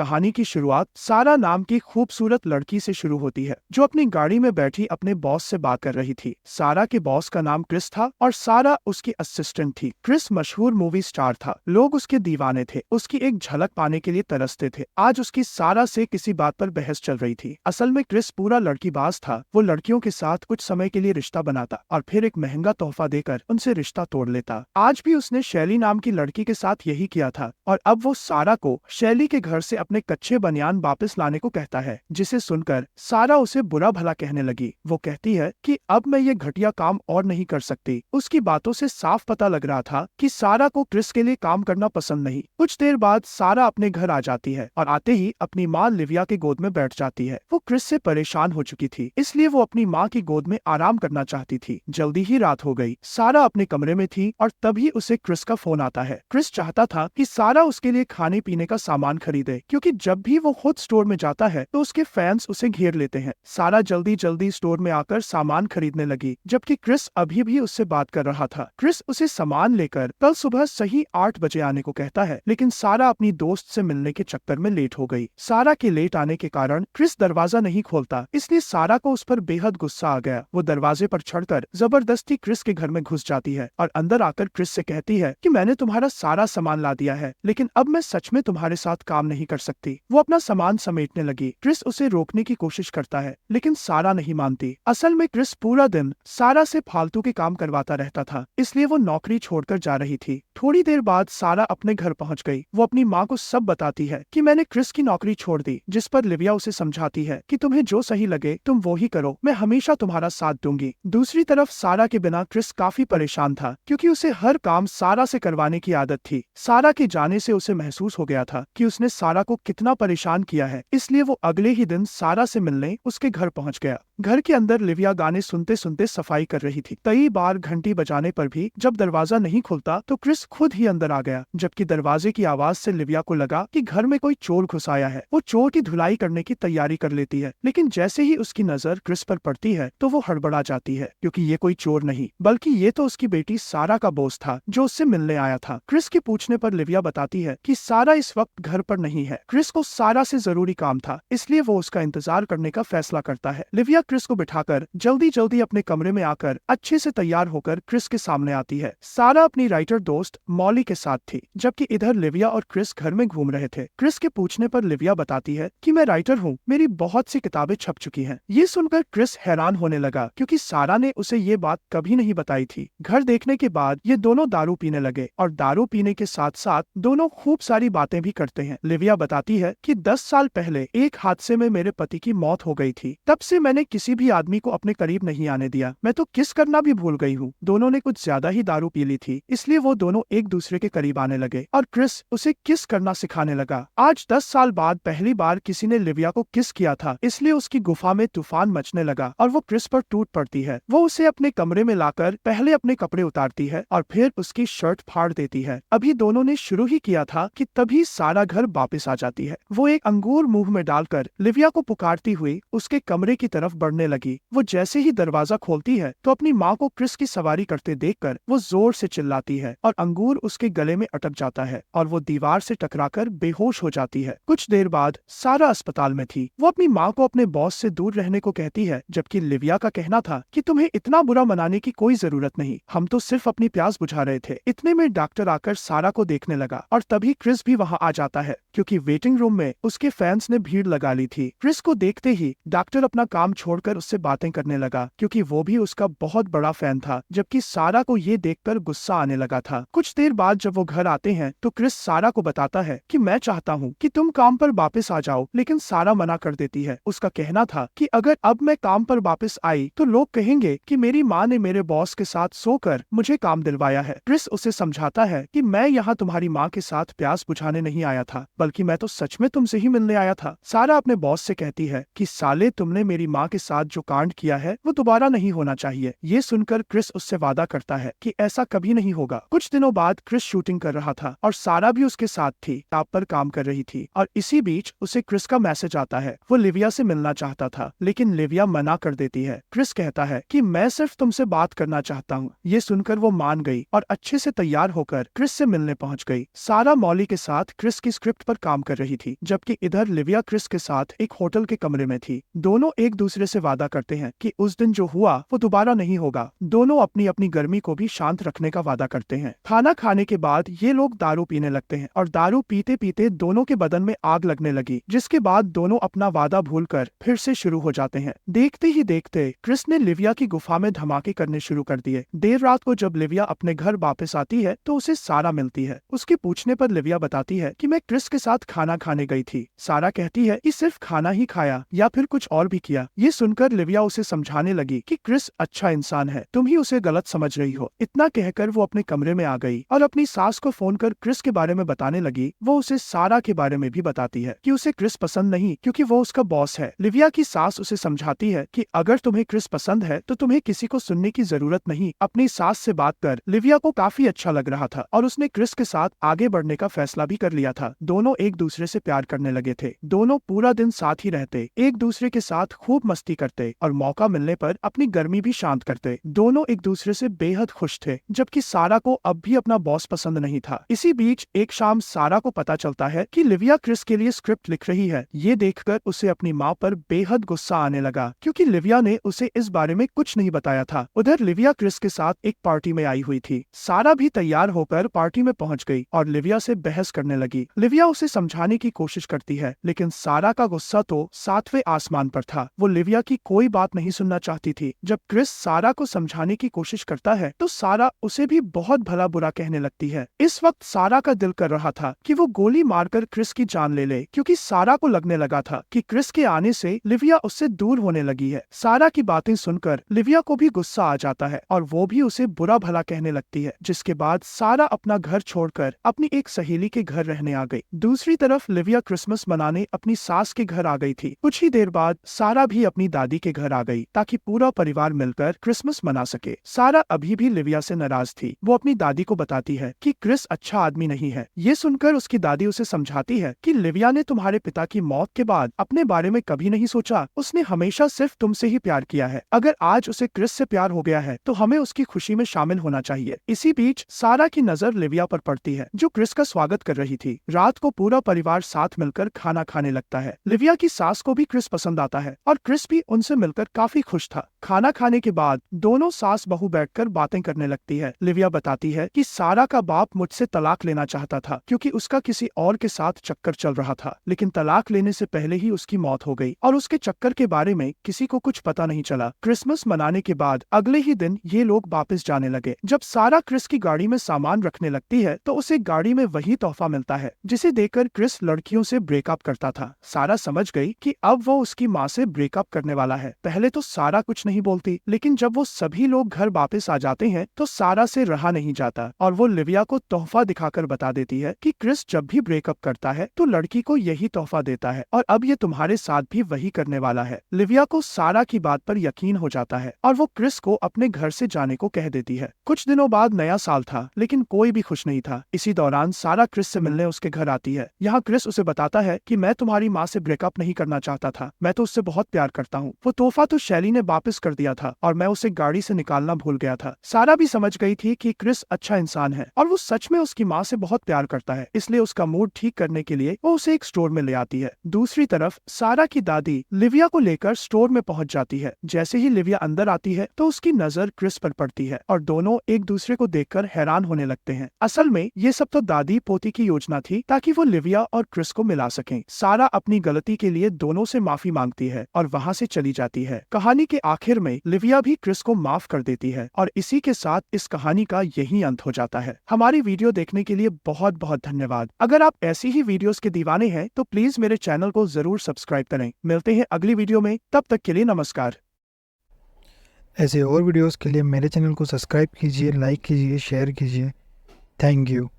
कहानी की शुरुआत सारा नाम की खूबसूरत लड़की से शुरू होती है जो अपनी गाड़ी में बैठी अपने बॉस से बात कर रही थी। सारा के बॉस का नाम क्रिस था और सारा उसकी असिस्टेंट थी। क्रिस मशहूर मूवी स्टार था, लोग उसके दीवाने थे, उसकी एक झलक पाने के लिए तरसते थे। आज उसकी सारा से किसी बात पर बहस चल रही थी। असल में क्रिस पूरा लड़कीबाज था, वो लड़कियों के साथ कुछ समय के लिए रिश्ता बनाता और फिर एक महंगा तोहफा देकर उनसे रिश्ता तोड़ लेता। आज भी उसने शैली नाम की लड़की के साथ यही किया था और अब वो सारा को शैली के घर से अपने कच्चे बनियान वापस लाने को कहता है, जिसे सुनकर सारा उसे बुरा भला कहने लगी। वो कहती है कि अब मैं ये घटिया काम और नहीं कर सकती। उसकी बातों से साफ पता लग रहा था कि सारा को क्रिस के लिए काम करना पसंद नहीं। कुछ देर बाद सारा अपने घर आ जाती है और आते ही अपनी माँ लिविया के गोद में बैठ जाती है। वो क्रिस से परेशान हो चुकी थी, इसलिए वो अपनी माँ की गोद में आराम करना चाहती थी। जल्दी ही रात हो गई। सारा अपने कमरे में थी और तभी उसे क्रिस का फोन आता है। क्रिस चाहता था कि सारा उसके लिए खाने पीने का सामान खरीदे, क्योंकि जब भी वो खुद स्टोर में जाता है तो उसके फैंस उसे घेर लेते हैं। सारा जल्दी जल्दी स्टोर में आकर सामान खरीदने लगी, जबकि क्रिस अभी भी उससे बात कर रहा था। क्रिस उसे सामान लेकर कल सुबह सही 8 बजे आने को कहता है, लेकिन सारा अपनी दोस्त से मिलने के चक्कर में लेट हो गई। सारा के लेट आने के कारण क्रिस दरवाजा नहीं खोलता, इसलिए सारा को उस पर बेहद गुस्सा आ गया। वो दरवाजे पर चढ़कर जबरदस्ती क्रिस के घर में घुस जाती है और अंदर आकर क्रिस से कहती है कि मैंने तुम्हारा सारा सामान ला दिया है, लेकिन अब मैं सच में तुम्हारे साथ काम नहीं कर सकती। वो अपना सामान समेटने लगी। क्रिस उसे रोकने की कोशिश करता है, लेकिन सारा नहीं मानती। असल में क्रिस पूरा दिन सारा से फालतू के काम करवाता रहता था, इसलिए वो नौकरी छोड़कर जा रही थी। थोड़ी देर बाद सारा अपने घर पहुंच गई। वो अपनी माँ को सब बताती है कि मैंने क्रिस की नौकरी छोड़ दी, जिस पर लिविया उसे समझाती है कि तुम्हें जो सही लगे तुम वो ही करो, मैं हमेशा तुम्हारा साथ दूंगी। दूसरी तरफ सारा के बिना क्रिस काफी परेशान था, क्योंकि उसे हर काम सारा से करवाने की आदत थी। सारा के जाने से उसे महसूस हो गया था कि उसने सारा को कितना परेशान किया है, इसलिए वो अगले ही दिन सारा से मिलने उसके घर पहुंच गया। घर के अंदर लिविया गाने सुनते सुनते सफाई कर रही थी। कई बार घंटी बजाने पर भी जब दरवाजा नहीं खुलता तो क्रिस खुद ही अंदर आ गया, जबकि दरवाजे की आवाज से लिविया को लगा कि घर में कोई चोर घुस आया है। वो चोर की धुलाई करने की तैयारी कर लेती है, लेकिन जैसे ही उसकी नजर क्रिस पर पड़ती है तो वो हड़बड़ा जाती है, क्योंकि ये कोई चोर नहीं बल्कि ये तो उसकी बेटी सारा का बॉस था जो उससे मिलने आया था। क्रिस के पूछने पर लिविया बताती है कि सारा इस वक्त घर पर नहीं है। क्रिस को सारा से जरूरी काम था, इसलिए वो उसका इंतजार करने का फैसला करता है। लिविया क्रिस को बिठाकर जल्दी जल्दी अपने कमरे में आकर अच्छे से तैयार होकर क्रिस के सामने आती है। सारा अपनी राइटर दोस्त मॉली के साथ थी, जबकि इधर लिविया और क्रिस घर में घूम रहे थे। क्रिस के पूछने पर लिविया बताती है कि मैं राइटर हूँ, मेरी बहुत सी किताबें छप चुकी हैं। ये सुनकर क्रिस हैरान होने लगा, क्योंकि सारा ने उसे ये बात कभी नहीं बताई थी। घर देखने के बाद ये दोनों दारू पीने लगे और दारू पीने के साथ साथ दोनों खूब सारी बातें भी करते हैं। लिविया बताती है कि 10 साल पहले एक हादसे में मेरे पति की मौत हो गई थी। तब से मैंने किसी भी आदमी को अपने करीब नहीं आने दिया। मैं तो किस करना भी भूल गई हूँ। दोनों ने कुछ ज्यादा ही दारू पी ली थी, इसलिए वो दोनों एक दूसरे के करीब आने लगे और क्रिस उसे किस करना सिखाने लगा। आज 10 साल बाद पहली बार किसी ने लिविया को किस किया था, इसलिए उसकी गुफा में तूफान मचने लगा और वो क्रिस पर टूट पड़ती है। वो उसे अपने कमरे में लाकर पहले अपने कपड़े उतारती है और फिर उसकी शर्ट फाड़ देती है। अभी दोनों ने शुरू ही किया था कि तभी सारा घर वापस आ जाती है। वो एक अंगूर मुंह में डालकर लिविया को पुकारती हुई उसके कमरे की तरफ बढ़ने लगी। वो जैसे ही दरवाजा खोलती है तो अपनी माँ को क्रिस की सवारी करते देखकर वो जोर से चिल्लाती है और अंगूर उसके गले में अटक जाता है और वो दीवार से टकराकर बेहोश हो जाती है। कुछ देर बाद सारा अस्पताल में थी। वो अपनी माँ को अपने बॉस से दूर रहने को कहती है, जबकि लिविया का कहना था कि तुम्हें इतना बुरा मनाने की कोई जरूरत नहीं, हम तो सिर्फ अपनी प्यास बुझा रहे थे। इतने में डॉक्टर आकर सारा को देखने लगा और तभी क्रिस भी वहाँ आ जाता है, क्योंकि वेटिंग रूम में उसके फैंस ने भीड़ लगा ली थी। क्रिस को देखते ही डॉक्टर अपना काम छोड़कर उससे बातें करने लगा, क्योंकि वो भी उसका बहुत बड़ा फैन था, जबकि सारा को ये देखकर गुस्सा आने लगा था। कुछ देर बाद जब वो घर आते हैं तो क्रिस सारा को बताता है कि मैं चाहता हूँ कि तुम काम पर वापस आ जाओ, लेकिन सारा मना कर देती है। उसका कहना था कि अगर अब मैं काम पर वापस आई तो लोग कहेंगे कि मेरी माँ ने मेरे बॉस के साथ सोकर मुझे काम दिलवाया है। क्रिस उसे समझाता है कि मैं यहाँ तुम्हारी माँ के साथ प्यास बुझाने नहीं आया था, बल्कि मैं तो सच में तुमसे ही मिलने आया था। सारा अपने बॉस से कहती है कि साले तुमने मेरी माँ के साथ जो कांड किया है वो दोबारा नहीं होना चाहिए। ये सुनकर क्रिस उससे वादा करता है कि ऐसा कभी नहीं होगा। कुछ दिनों बाद क्रिस शूटिंग कर रहा था और सारा भी उसके साथ थी, टैप पर काम कर रही थी और इसी बीच उसे क्रिस का मैसेज आता है। वो लिविया से मिलना चाहता था लेकिन लिविया मना कर देती है। क्रिस कहता है कि मैं सिर्फ तुमसे बात करना चाहता हूँ। ये सुनकर वो मान गई और अच्छे से तैयार होकर क्रिस से मिलने पहुंच गई। सारा मॉली के साथ क्रिस की स्क्रिप्ट पर काम कर रही थी, जबकि इधर लिविया क्रिस के साथ एक होटल के कमरे में थी। दोनों एक दूसरे से वादा करते हैं कि उस दिन जो हुआ वो दोबारा नहीं होगा। दोनों अपनी अपनी गर्मी को भी शांत रखने का वादा करते हैं। खाना खाने के बाद ये लोग दारू पीने लगते हैं और दारू पीते पीते दोनों के बदन में आग लगने लगी, जिसके बाद दोनों अपना वादा भूलकर फिर से शुरू हो जाते हैं। देखते ही देखते क्रिस ने लिविया की गुफा में धमाके करने शुरू कर दिए। देर रात को जब लिविया अपने घर वापस आती है तो उसे सारा मिलती है। उसके पूछने पर लिविया बताती है कि मैं क्रिस के साथ खाना खाने गई थी। सारा कहती है कि सिर्फ खाना ही खाया या फिर कुछ और भी किया। ये सुनकर लिविया उसे समझाने लगी कि क्रिस अच्छा इंसान है, तुम ही उसे गलत समझ रही हो। इतना कहकर वो अपने कमरे में आ गई और अपनी सास को फोन कर क्रिस के बारे में बताने लगी। वो उसे सारा के बारे में भी बताती है कि उसे क्रिस पसंद नहीं क्योंकि वो उसका बॉस है। लिविया की सास उसे समझाती है कि अगर तुम्हें क्रिस पसंद है तो तुम्हें किसी को सुनने की जरूरत नहीं। अपनी सास से बात कर लिविया को काफी अच्छा लग रहा था और उसने क्रिस के साथ आगे बढ़ने का फैसला भी कर लिया था। दोनों एक दूसरे से प्यार करने लगे थे। दोनों पूरा दिन साथ ही रहते, एक दूसरे के साथ खूब मस्ती करते और मौका मिलने पर अपनी गर्मी भी शांत करते। दोनों एक दूसरे से बेहद खुश थे, जबकि सारा को अब भी अपना बॉस पसंद नहीं था। इसी बीच एक शाम सारा को पता चलता है कि लिविया क्रिस के लिए स्क्रिप्ट लिख रही है। ये देखकर उसे अपनी माँ पर बेहद गुस्सा आने लगा क्योंकि लिविया ने उसे इस बारे में कुछ नहीं बताया था। उधर लिविया क्रिस के साथ एक पार्टी में आई हुई थी। सारा भी तैयार होकर पार्टी में पहुंच गई और लिविया से बहस करने लगी। लिविया उसे समझाने की कोशिश करती है लेकिन सारा का गुस्सा तो 7वें आसमान पर था। वो लिविया की कोई बात नहीं सुनना चाहती थी। जब क्रिस सारा को समझाने की कोशिश करता है तो सारा उसे भी बहुत भला बुरा कहने लगती है। इस वक्त सारा का दिल कर रहा था कि वो गोली मारकर क्रिस की जान ले ले, क्योंकि सारा को लगने लगा था कि क्रिस के आने से लिविया उससे दूर होने लगी है। सारा की बातें सुनकर लिविया को भी गुस्सा आ जाता है और वो भी उसे बुरा भला कहने लगती है, जिसके बाद सारा अपना घर छोड़कर अपनी एक सहेली के घर रहने आ गई। दूसरी तरफ लिविया क्रिसमस मनाने अपनी सास के घर आ गई थी। कुछ ही देर बाद सारा भी अपनी दादी के घर आ गई ताकि पूरा परिवार मिलकर क्रिसमस मना सके। सारा अभी भी लिविया से नाराज थी। वो अपनी दादी को बताती है कि क्रिस अच्छा आदमी नहीं है। ये सुनकर उसकी दादी उसे समझाती है कि लिविया ने तुम्हारे पिता की मौत के बाद अपने बारे में कभी नहीं सोचा। उसने हमेशा सिर्फ तुमसे ही प्यार किया है। अगर आज उसे क्रिस से प्यार हो गया है तो हमें उसकी खुशी में शामिल होना चाहिए। इसी बीच सारा की नजर लिविया पर पड़ती है जो क्रिस का स्वागत कर रही थी। रात को पूरा परिवार साथ मिलकर खाना खाने लगता है। लिविया की सास को भी क्रिस पसंद आता है और क्रिस भी उनसे मिलकर काफी खुश था। खाना खाने के बाद दोनों सास बहू बैठकर बातें करने लगती है। लिविया बताती है कि सारा का बाप मुझसे तलाक लेना चाहता था क्योंकि उसका किसी और के साथ चक्कर चल रहा था, लेकिन तलाक लेने से पहले ही उसकी मौत हो गई और उसके चक्कर के बारे में किसी को कुछ पता नहीं चला। क्रिसमस मनाने के बाद अगले ही दिन ये लोग वापस जाने लगे। जब सारा क्रिस की गाड़ी में सामान रखने लगती है तो उसे गाड़ी में वही तोहफा मिलता है जिसे देखकर क्रिस लड़कियों से ब्रेकअप करता था। सारा समझ गई कि अब वो उसकी माँ से ब्रेकअप करने वाला है। पहले तो सारा कुछ नहीं बोलती, लेकिन जब वो सभी लोग घर वापस आ जाते हैं तो सारा से रहा नहीं जाता और वो लिविया को तोहफा दिखाकर बता देती है कि क्रिस जब भी ब्रेकअप करता है तो लड़की को यही तोहफा देता है और अब ये तुम्हारे साथ भी वही करने वाला है। लिविया को सारा की बात पर यकीन हो जाता है और वो क्रिस को अपने घर से जाने को कह देती है। कुछ दिनों बाद नया साल था, लेकिन कोई भी खुश नहीं था। इसी दौरान सारा क्रिस से मिलने उसके घर आती है। यहाँ क्रिस उसे बताता है कि मैं तुम्हारी माँ से ब्रेकअप नहीं करना चाहता था, मैं तो उससे बहुत प्यार करता हूँ। वो तोहफा तो शैली ने वापस कर दिया था और मैं उसे गाड़ी से निकालना भूल गया था। सारा भी समझ गई थी कि क्रिस अच्छा इंसान है और वो सच में उसकी माँ से बहुत प्यार करता है, इसलिए उसका मूड ठीक करने के लिए वो उसे एक स्टोर में ले आती है। दूसरी तरफ सारा की दादी लिविया को लेकर स्टोर में पहुंच जाती है। जैसे ही लिविया अंदर आती है तो उसकी नजर क्रिस पर पड़ती है और दोनों एक दूसरे को देखकर हैरान होने लगते हैं। असल में ये सब तो दादी पोती की योजना थी ताकि वो लिविया और क्रिस को मिला सकें। सारा अपनी गलती के लिए दोनों से माफी मांगती है और वहाँ से चली जाती है। कहानी के आखिर में लिविया भी क्रिस को माफ कर देती है और इसी के साथ इस कहानी का यही अंत हो जाता है। हमारी वीडियो देखने के लिए बहुत बहुत धन्यवाद। अगर आप ऐसी ही वीडियोस के दीवाने हैं तो प्लीज मेरे चैनल को जरूर सब्सक्राइब करें। मिलते हैं अगली वीडियो में, तब तक के लिए नमस्कार। ऐसे और वीडियोस के लिए मेरे चैनल को सब्सक्राइब कीजिए, लाइक कीजिए, शेयर कीजिए। Thank you.